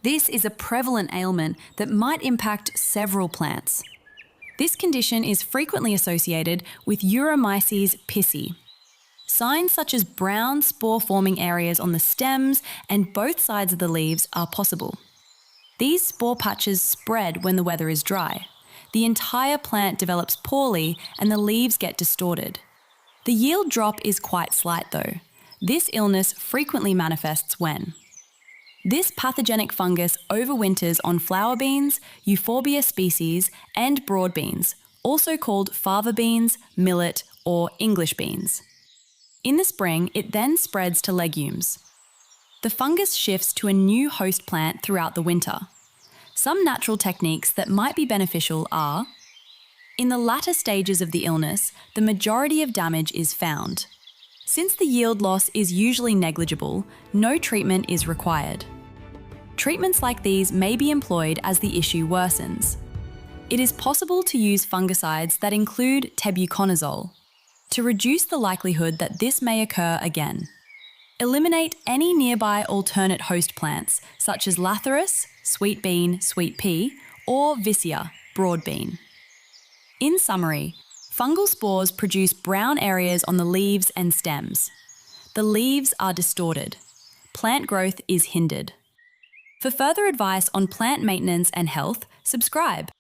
This is a prevalent ailment that might impact several plants. This condition is frequently associated with Uromyces pisi. Signs such as brown spore-forming areas on the stems and both sides of the leaves are possible. These spore patches spread when the weather is dry. The entire plant develops poorly and the leaves get distorted. The yield drop is quite slight though. This illness frequently manifests when this pathogenic fungus overwinters on flower beans, euphorbia species, and broad beans, also called fava beans, millet, or English beans. In the spring, it then spreads to legumes. The fungus shifts to a new host plant throughout the winter. Some natural techniques that might be beneficial are: in the latter stages of the illness, the majority of damage is found. Since the yield loss is usually negligible, no treatment is required. Treatments like these may be employed as the issue worsens. It is possible to use fungicides that include tebuconazole to reduce the likelihood that this may occur again. Eliminate any nearby alternate host plants such as lathyrus, sweet bean, sweet pea, or vicia, broad bean. In summary, fungal spores produce brown areas on the leaves and stems. The leaves are distorted. Plant growth is hindered. For further advice on plant maintenance and health, subscribe.